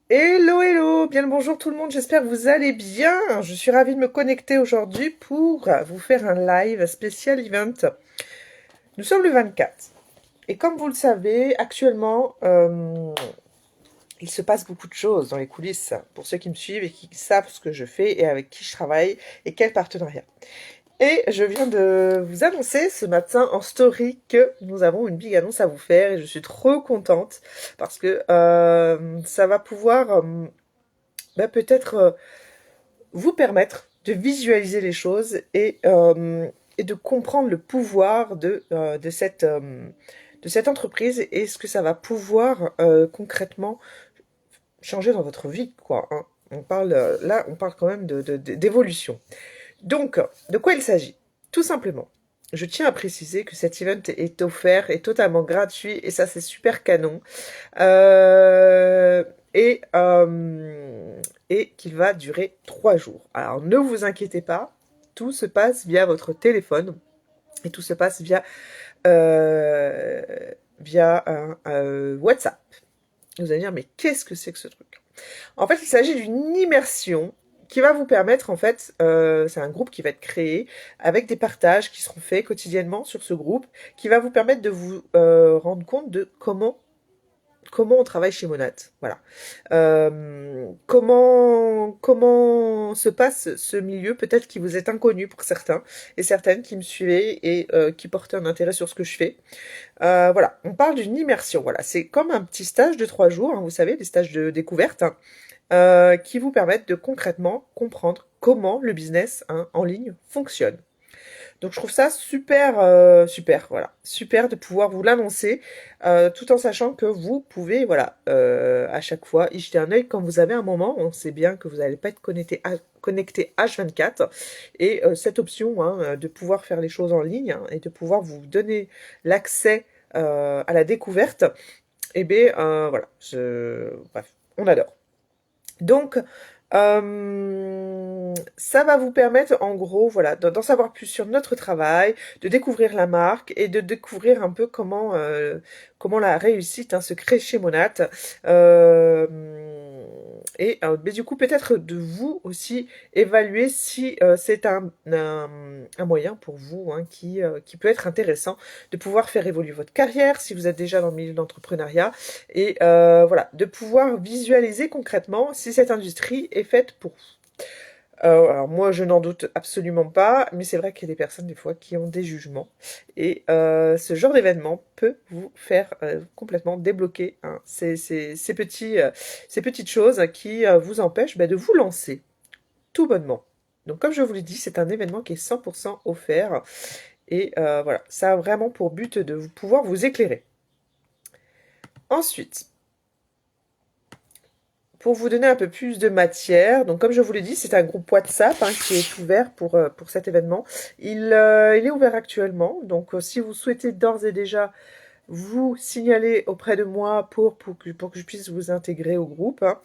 Hello, hello, bien le bonjour tout le monde, j'espère que vous allez bien. Je suis ravie de me connecter aujourd'hui pour vous faire un live spécial event. Nous sommes le 24 et comme vous le savez, actuellement, il se passe beaucoup de choses dans les coulisses pour ceux qui me suivent et qui savent ce que je fais et avec qui je travaille et quel partenariat. Et je viens de vous annoncer ce matin en story que nous avons une big annonce à vous faire et je suis trop contente parce que ça va pouvoir peut-être vous permettre de visualiser les choses et de comprendre le pouvoir de cette entreprise et ce que ça va pouvoir concrètement changer dans votre vie, quoi. Hein. On parle quand même d'évolution. Donc, de quoi il s'agit? Tout simplement. Je tiens à préciser que cet event est offert, est totalement gratuit, et ça c'est super canon. Euh, et, et qu'il va durer 3 jours. Alors ne vous inquiétez pas, tout se passe via votre téléphone et tout se passe euh, via un WhatsApp. Vous allez dire, mais qu'est-ce que c'est que ce truc? En fait, il s'agit d'une immersion qui va vous permettre, en fait, c'est un groupe qui va être créé avec des partages qui seront faits quotidiennement sur ce groupe, qui va vous permettre de vous rendre compte de comment on travaille chez Monat. Voilà. Comment se passe ce milieu, peut-être qui vous est inconnu pour certains et certaines qui me suivaient et qui portaient un intérêt sur ce que je fais. Voilà, on parle d'une immersion. Voilà, c'est comme un petit stage de 3 jours, hein, vous savez, des stages de découverte, hein, qui vous permettent de concrètement comprendre comment le business hein, en ligne fonctionne. Donc je trouve ça super, super, voilà, super de pouvoir vous l'annoncer, tout en sachant que vous pouvez, voilà, à chaque fois y jeter un œil quand vous avez un moment. On sait bien que vous n'allez pas être connecté H24 et cette option hein, de pouvoir faire les choses en ligne hein, et de pouvoir vous donner l'accès à la découverte, eh bien voilà, bref, on adore. Donc, ça va vous permettre, en gros, voilà, d'en savoir plus sur notre travail, de découvrir la marque et de découvrir un peu comment la réussite hein, se crée chez Monat. Euh, mais du coup, peut-être de vous aussi évaluer si c'est un moyen pour vous hein, qui peut être intéressant de pouvoir faire évoluer votre carrière si vous êtes déjà dans le milieu de l'entrepreneuriat et voilà, de pouvoir visualiser concrètement si cette industrie est faite pour vous. Alors moi, je n'en doute absolument pas, mais c'est vrai qu'il y a des personnes des fois qui ont des jugements et ce genre d'événement peut vous faire complètement débloquer hein, ces petites choses qui vous empêchent bah, de vous lancer tout bonnement. Donc comme je vous l'ai dit, c'est un événement qui est 100% offert et voilà, ça a vraiment pour but de pouvoir vous éclairer. Ensuite, pour vous donner un peu plus de matière, donc comme je vous l'ai dit, c'est un groupe WhatsApp hein, qui est ouvert pour cet événement. Il est ouvert actuellement, donc si vous souhaitez d'ores et déjà vous signaler auprès de moi pour que je puisse vous intégrer au groupe, hein,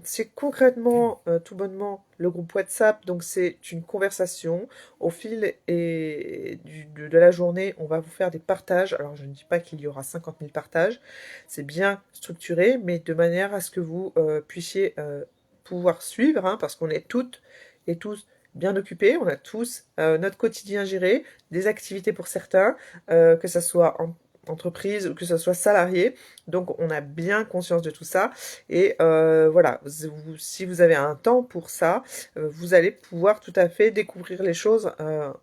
c'est concrètement, tout bonnement, le groupe WhatsApp. Donc c'est une conversation au fil de la journée. On va vous faire des partages. Alors je ne dis pas qu'il y aura 50 000 partages. C'est bien structuré, mais de manière à ce que vous puissiez pouvoir suivre, hein, parce qu'on est toutes et tous bien occupés. On a tous notre quotidien géré, des activités pour certains, que ça soit en entreprise ou que ce soit salarié. Donc on a bien conscience de tout ça et voilà, si vous avez un temps pour ça, vous allez pouvoir tout à fait découvrir les choses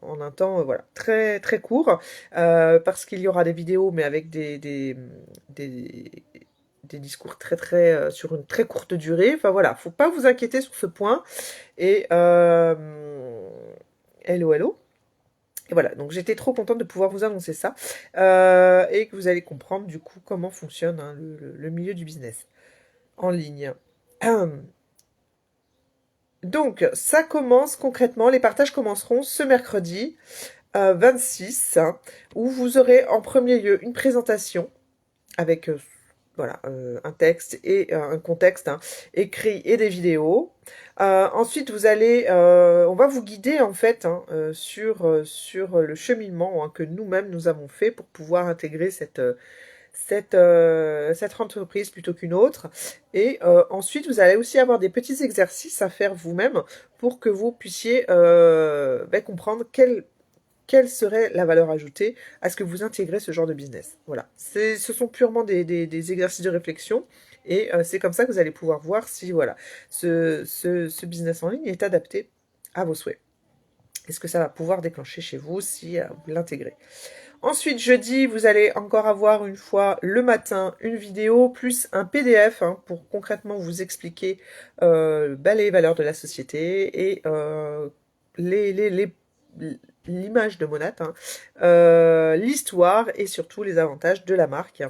en un temps voilà très très court parce qu'il y aura des vidéos mais avec des, des discours très très sur une très courte durée. Enfin voilà, faut pas vous inquiéter sur ce point et hello hello. Et voilà, donc j'étais trop contente de pouvoir vous annoncer ça et que vous allez comprendre du coup comment fonctionne hein, le milieu du business en ligne. Donc ça commence concrètement, les partages commenceront ce mercredi 26 hein, où vous aurez en premier lieu une présentation avec voilà, un texte et un contexte hein, écrit et des vidéos. Ensuite, on va vous guider en fait hein, sur le cheminement hein, que nous-mêmes nous avons fait pour pouvoir intégrer cette entreprise plutôt qu'une autre. Et ensuite, vous allez aussi avoir des petits exercices à faire vous-même pour que vous puissiez comprendre quelle serait la valeur ajoutée à ce que vous intégrez ce genre de business. Voilà, ce sont purement des exercices de réflexion et c'est comme ça que vous allez pouvoir voir si voilà, ce business en ligne est adapté à vos souhaits. Est-ce que ça va pouvoir déclencher chez vous si vous l'intégrez. Ensuite, jeudi, vous allez encore avoir une fois le matin une vidéo plus un PDF pour concrètement vous expliquer les valeurs de la société et l'image de Monat, l'histoire et surtout les avantages de la marque.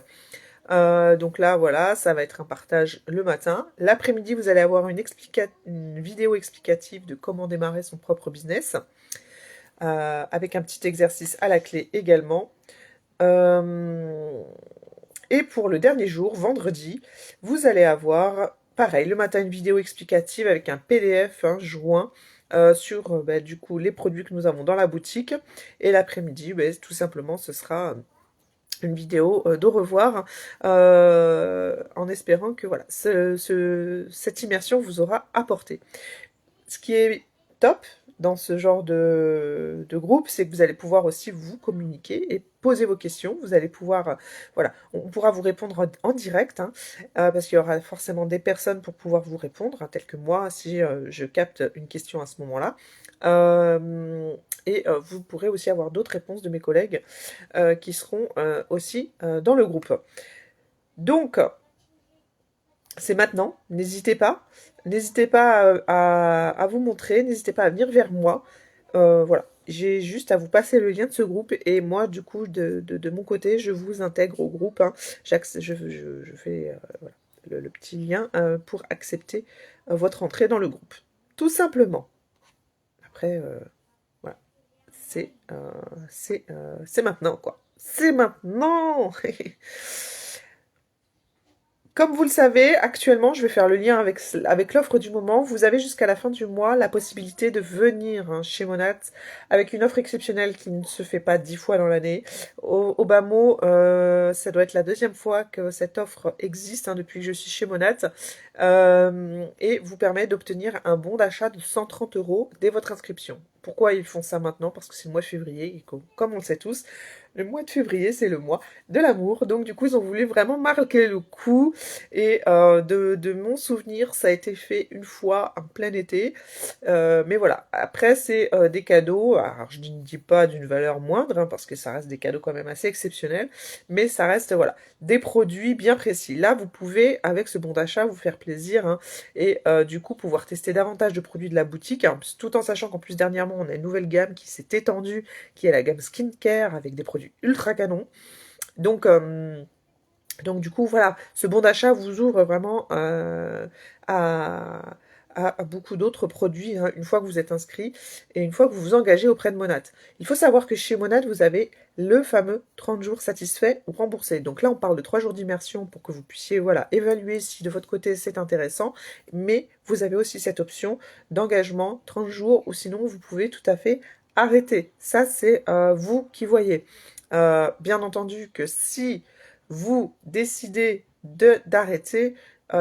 Donc là, voilà, ça va être un partage le matin. L'après-midi, vous allez avoir une vidéo explicative de comment démarrer son propre business, avec un petit exercice à la clé également. Et pour le dernier jour, vendredi, vous allez avoir, pareil, le matin, une vidéo explicative avec un PDF joint sur du coup les produits que nous avons dans la boutique. Et l'après-midi, tout simplement, ce sera une vidéo d'au revoir, en espérant que voilà, cette immersion vous aura apporté. Ce qui est top dans ce genre de groupe, c'est que vous allez pouvoir aussi vous communiquer et poser vos questions. Vous allez pouvoir, voilà, on pourra vous répondre en direct, parce qu'il y aura forcément des personnes pour pouvoir vous répondre, telles que moi, si je capte une question à ce moment-là. Et vous pourrez aussi avoir d'autres réponses de mes collègues qui seront aussi dans le groupe. Donc, c'est maintenant, n'hésitez pas. N'hésitez pas à vous montrer, n'hésitez pas à venir vers moi. Voilà, j'ai juste à vous passer le lien de ce groupe et moi, du coup, de mon côté, je vous intègre au groupe. Je fais voilà, le petit lien pour accepter votre entrée dans le groupe. Tout simplement. Après, voilà, c'est maintenant, quoi. C'est maintenant. Comme vous le savez, actuellement, je vais faire le lien avec l'offre du moment. Vous avez jusqu'à la fin du mois la possibilité de venir chez Monat avec une offre exceptionnelle qui ne se fait pas 10 fois dans l'année. Au bas mot, ça doit être la deuxième fois que cette offre existe depuis que je suis chez Monat, et vous permet d'obtenir un bon d'achat de 130 € dès votre inscription. Pourquoi ils font ça maintenant? Parce que c'est le mois de février, et comme on le sait tous, le mois de février, c'est le mois de l'amour. Donc du coup, ils ont voulu vraiment marquer le coup. Et de mon souvenir, ça a été fait une fois en plein été. Mais voilà, après, c'est des cadeaux. Alors, je ne dis pas d'une valeur moindre, parce que ça reste des cadeaux quand même assez exceptionnels. Mais ça reste, voilà, des produits bien précis. Là, vous pouvez, avec ce bon d'achat, vous faire plaisir. Et du coup, pouvoir tester davantage de produits de la boutique. Tout en sachant qu'en plus, dernièrement, on a une nouvelle gamme qui s'est étendue, qui est la gamme skincare, avec des produits ultra canons. Donc du coup, voilà, ce bon d'achat vous ouvre vraiment à beaucoup d'autres produits une fois que vous êtes inscrit et une fois que vous vous engagez auprès de Monat. Il faut savoir que chez Monat, vous avez le fameux 30 jours satisfaits ou remboursés. Donc là, on parle de 3 jours d'immersion pour que vous puissiez voilà, évaluer si de votre côté c'est intéressant, mais vous avez aussi cette option d'engagement 30 jours ou sinon vous pouvez tout à fait arrêter. Ça, c'est vous qui voyez. Bien entendu que si vous décidez d'arrêter,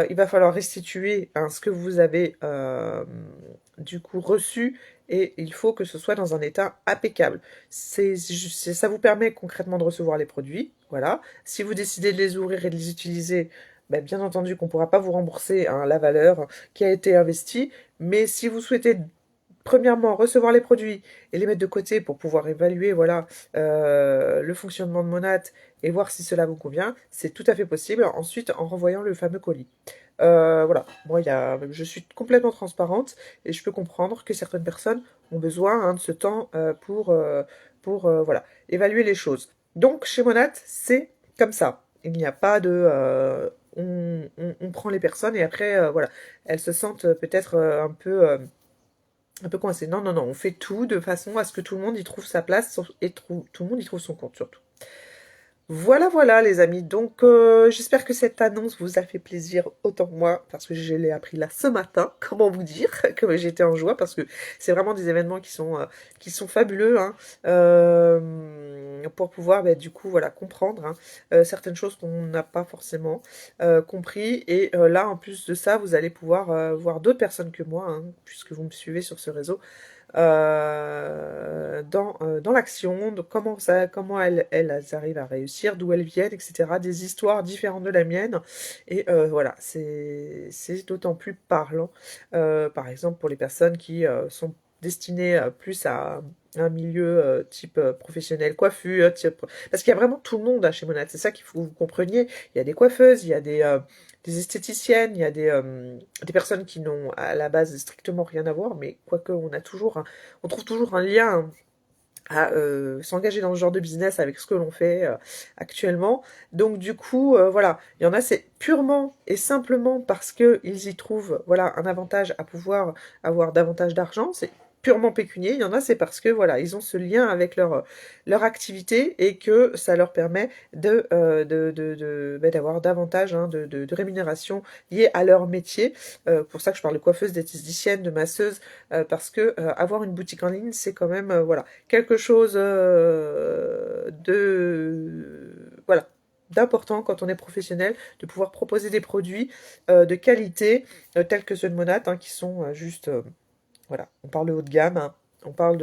il va falloir restituer ce que vous avez du coup reçu et il faut que ce soit dans un état impeccable. Ça vous permet concrètement de recevoir les produits, voilà. Si vous décidez de les ouvrir et de les utiliser, bien entendu qu'on ne pourra pas vous rembourser la valeur qui a été investie, mais si vous souhaitez premièrement, recevoir les produits et les mettre de côté pour pouvoir évaluer voilà, le fonctionnement de Monat et voir si cela vous convient, c'est tout à fait possible. Ensuite, en renvoyant le fameux colis. Voilà, moi, je suis complètement transparente et je peux comprendre que certaines personnes ont besoin de ce temps pour voilà, évaluer les choses. Donc, chez Monat, c'est comme ça. Il n'y a pas de... on prend les personnes et après, voilà, elles se sentent peut-être un peu coincé. Non, non, non, on fait tout de façon à ce que tout le monde y trouve sa place et tout le monde y trouve son compte surtout. Voilà, voilà les amis, donc j'espère que cette annonce vous a fait plaisir autant que moi, parce que je l'ai appris là ce matin, comment vous dire, que j'étais en joie, parce que c'est vraiment des événements qui sont fabuleux, pour pouvoir du coup voilà comprendre hein, certaines choses qu'on n'a pas forcément compris. Et là, en plus de ça, vous allez pouvoir voir d'autres personnes que moi, hein, puisque vous me suivez sur ce réseau, dans l'action, de comment elles arrivent à réussir, d'où elles viennent, etc. Des histoires différentes de la mienne. Et voilà, c'est d'autant plus parlant, par exemple pour les personnes qui sont destinées plus à un milieu type professionnel, coiffure, parce qu'il y a vraiment tout le monde hein, chez Monat, c'est ça qu'il faut que vous compreniez. Il y a des coiffeuses, il y a des esthéticiennes, il y a des personnes qui n'ont à la base strictement rien à voir, mais quoique on trouve toujours un lien à s'engager dans ce genre de business avec ce que l'on fait actuellement. Donc du coup, voilà, il y en a, c'est purement et simplement parce que ils y trouvent, voilà, un avantage à pouvoir avoir davantage d'argent. C'est purement pécunier. Il y en a, c'est parce que voilà, ils ont ce lien avec leur activité et que ça leur permet d'avoir davantage hein, de rémunération liée à leur métier. Pour ça que je parle de coiffeuse, d'esthéticienne, de masseuse, parce que avoir une boutique en ligne, c'est quand même voilà quelque chose voilà d'important quand on est professionnel, de pouvoir proposer des produits de qualité tels que ceux de Monat, hein, qui sont juste voilà, on parle de haut de gamme, hein. On parle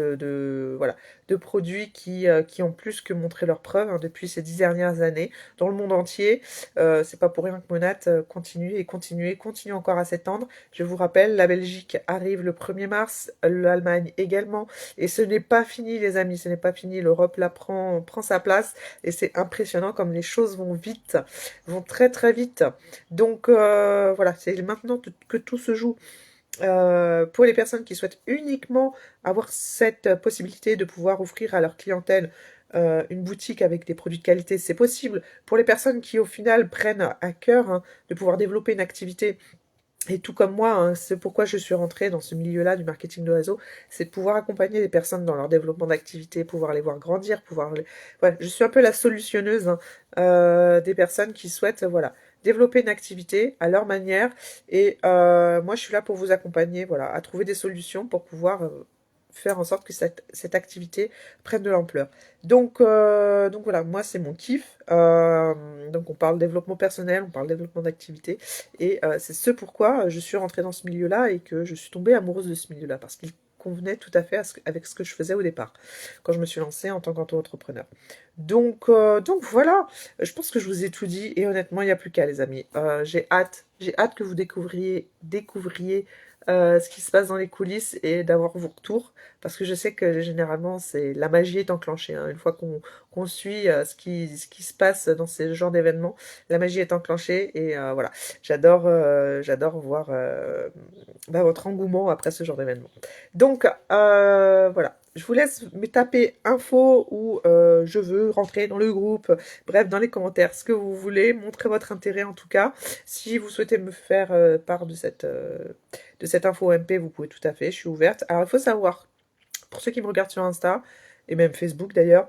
voilà, de produits qui ont plus que montré leurs preuves hein, depuis ces 10 dernières années dans le monde entier. C'est pas pour rien que Monat continue et continue encore à s'étendre. Je vous rappelle, la Belgique arrive le 1er mars, l'Allemagne également, et ce n'est pas fini les amis, ce n'est pas fini. L'Europe là prend sa place et c'est impressionnant comme les choses vont vite, vont très très vite. Donc voilà, c'est maintenant que tout se joue. Pour les personnes qui souhaitent uniquement avoir cette possibilité de pouvoir offrir à leur clientèle une boutique avec des produits de qualité, c'est possible. Pour les personnes qui au final prennent à cœur hein, de pouvoir développer une activité, et tout comme moi, hein, c'est pourquoi je suis rentrée dans ce milieu-là du marketing de réseau, c'est de pouvoir accompagner les personnes dans leur développement d'activité, pouvoir les voir grandir, Ouais, je suis un peu la solutionneuse hein, des personnes qui souhaitent, voilà, développer une activité à leur manière. Et moi, je suis là pour vous accompagner, voilà, à trouver des solutions pour pouvoir faire en sorte que cette activité prenne de l'ampleur. Donc voilà, moi c'est mon kiff. Donc on parle développement personnel, on parle développement d'activité. Et c'est ce pourquoi je suis rentrée dans ce milieu-là et que je suis tombée amoureuse de ce milieu-là, parce qu'il convenait tout à fait avec ce que je faisais au départ, quand je me suis lancée en tant qu'entrepreneur. Donc voilà, je pense que je vous ai tout dit, et honnêtement, il n'y a plus qu'à les amis. J'ai hâte que vous découvriez ce qui se passe dans les coulisses et d'avoir vos retours, parce que je sais que généralement, c'est la magie est enclenchée. Hein. Une fois qu'on suit ce qui se passe dans ces genres d'événements, la magie est enclenchée et voilà. J'adore voir votre engouement après ce genre d'événement. Donc voilà. Je vous laisse me taper info ou je veux rentrer dans le groupe, bref, dans les commentaires, ce que vous voulez, montrez votre intérêt en tout cas. Si vous souhaitez me faire part de cette info MP, vous pouvez tout à fait, je suis ouverte. Alors il faut savoir, pour ceux qui me regardent sur Insta, et même Facebook d'ailleurs,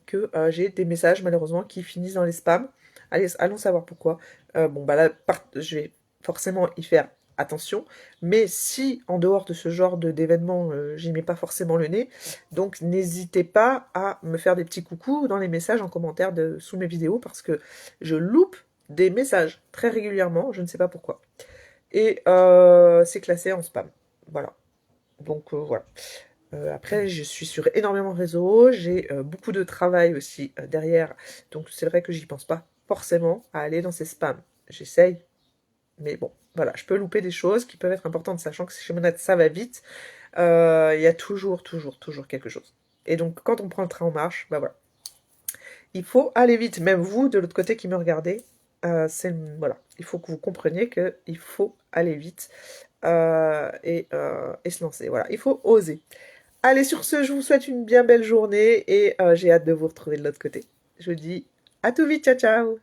que j'ai des messages malheureusement qui finissent dans les spams. Allez, allons savoir pourquoi. Bon bah là, je vais forcément y faire attention, mais si en dehors de ce genre d'événement, j'y mets pas forcément le nez, donc n'hésitez pas à me faire des petits coucous dans les messages en commentaire sous mes vidéos, parce que je loupe des messages très régulièrement, je ne sais pas pourquoi. Et c'est classé en spam. Voilà. Donc voilà. Après, je suis sur énormément de réseaux, j'ai beaucoup de travail aussi derrière, donc c'est vrai que j'y pense pas forcément à aller dans ces spams. J'essaye, mais bon, voilà, je peux louper des choses qui peuvent être importantes, sachant que chez Monat, ça va vite. Il y a toujours quelque chose. Et donc, quand on prend le train en marche, bah voilà. Il faut aller vite, même vous, de l'autre côté qui me regardez, voilà, il faut que vous compreniez qu'il faut aller vite et se lancer. Voilà, il faut oser. Allez, sur ce, je vous souhaite une bien belle journée et j'ai hâte de vous retrouver de l'autre côté. Je vous dis à tout vite, ciao ciao!